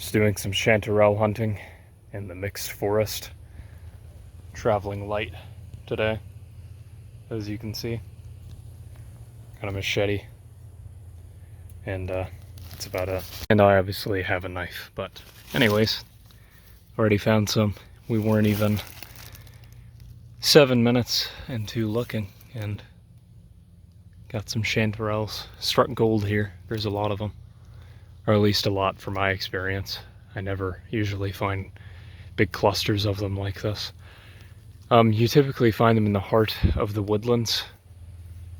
Just doing some chanterelle hunting in the mixed forest. Traveling light today, as you can see. Got a machete, and that's about it. And I obviously have a knife, but anyways, already found some. We weren't even 7 minutes into looking, and got some chanterelles. Struck gold here. There's a lot of them, or at least a lot from my experience. I never usually find big clusters of them like this. You typically find them in the heart of the woodlands.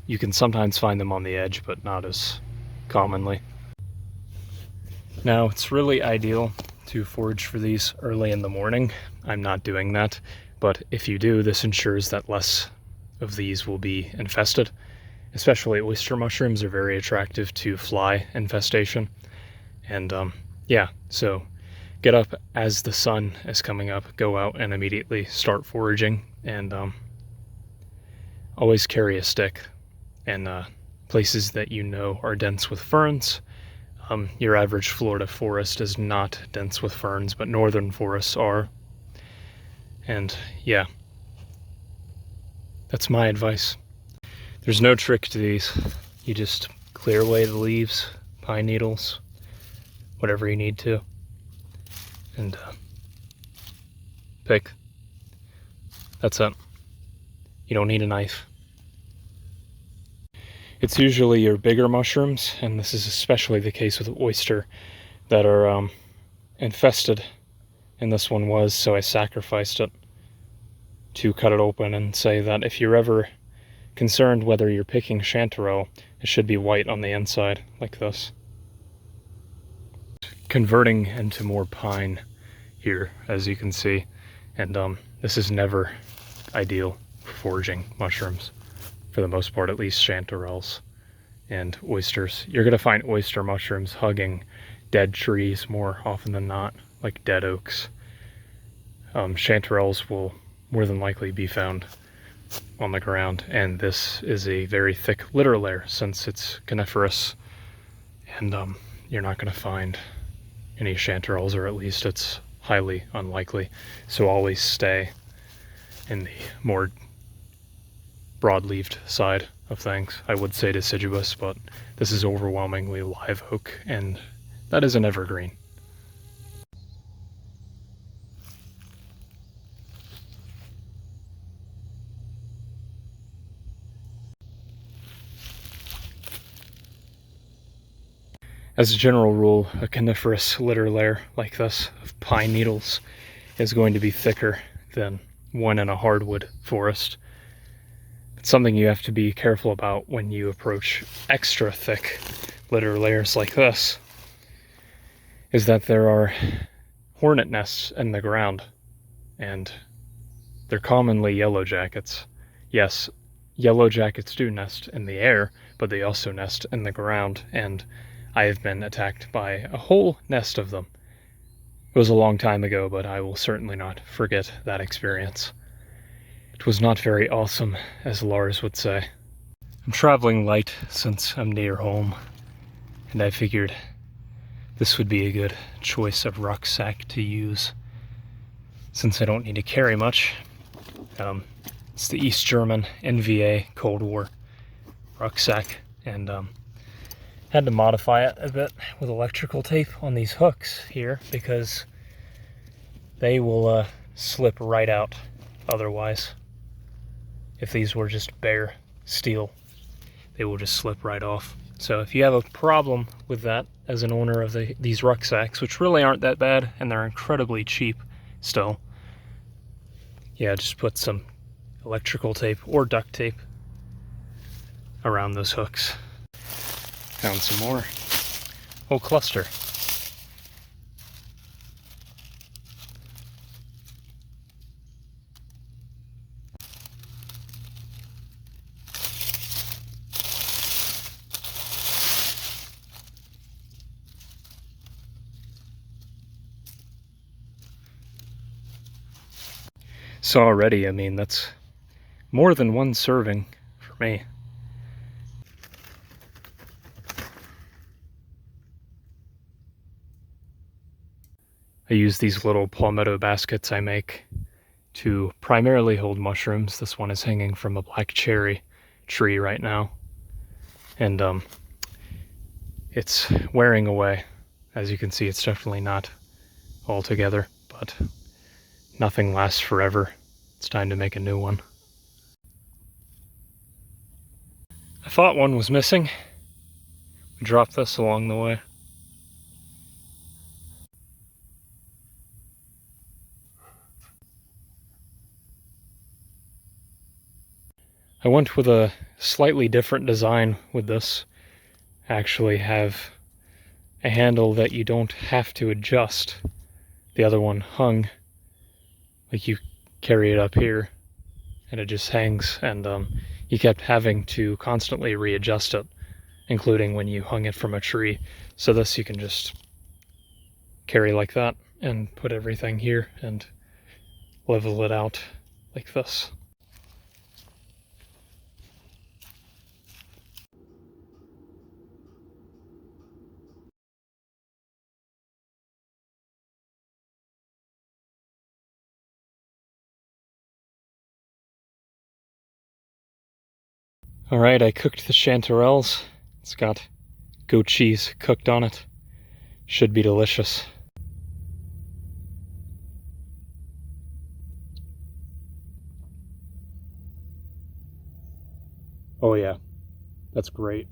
You can sometimes find them on the edge, but not as commonly. Now, it's really ideal to forage for these early in the morning. I'm not doing that, but if you do, this ensures that less of these will be infested. Especially oyster mushrooms are very attractive to fly infestation. And yeah, so get up as the sun is coming up, go out and immediately start foraging, and always carry a stick. And places that you know are dense with ferns. Your average Florida forest is not dense with ferns, but northern forests are. And yeah, that's my advice. There's no trick to these. You just clear away the leaves, pine needles, whatever you need to, and pick. That's it. You don't need a knife. It's usually your bigger mushrooms, and this is especially the case with oyster, that are infested, and this one was, so I sacrificed it to cut it open and say that if you're ever concerned whether you're picking chanterelle, it should be white on the inside, like this. Converting into more pine here, as you can see, and this is never ideal for foraging mushrooms. For the most part, at least chanterelles and oysters. You're going to find oyster mushrooms hugging dead trees more often than not, like dead oaks. Chanterelles will more than likely be found on the ground, and this is a very thick litter layer since it's coniferous, and you're not going to find any chanterelles, or at least it's highly unlikely. So always stay in the more broad-leaved side of things. I would say deciduous, but this is overwhelmingly live oak, and that is an evergreen. As a general rule, a coniferous litter layer like this of pine needles is going to be thicker than one in a hardwood forest. Something you have to be careful about when you approach extra thick litter layers like this is that there are hornet nests in the ground, and they're commonly yellow jackets. Yes, yellow jackets do nest in the air, but they also nest in the ground, and I have been attacked by a whole nest of them. It was a long time ago, but I will certainly not forget that experience. It was not very awesome, as Lars would say. I'm traveling light since I'm near home, and I figured this would be a good choice of rucksack to use, since I don't need to carry much. It's the East German NVA Cold War rucksack, and had to modify it a bit with electrical tape on these hooks here, because they will slip right out otherwise. If these were just bare steel, they will just slip right off. So if you have a problem with that as an owner of these rucksacks, which really aren't that bad, and they're incredibly cheap still, yeah, just put some electrical tape or duct tape around those hooks. Found some more. Whole cluster. So already, I mean, that's more than one serving for me. I use these little palmetto baskets I make to primarily hold mushrooms. This one is hanging from a black cherry tree right now. And it's wearing away. As you can see, it's definitely not all together, but nothing lasts forever. It's time to make a new one. I thought one was missing. We dropped this along the way. I went with a slightly different design with this. I actually have a handle that you don't have to adjust. The other one hung, like you carry it up here and it just hangs, and you kept having to constantly readjust it, including when you hung it from a tree. So this you can just carry like that and put everything here and level it out like this. Alright, I cooked the chanterelles. It's got goat cheese cooked on it. Should be delicious. Oh yeah, that's great.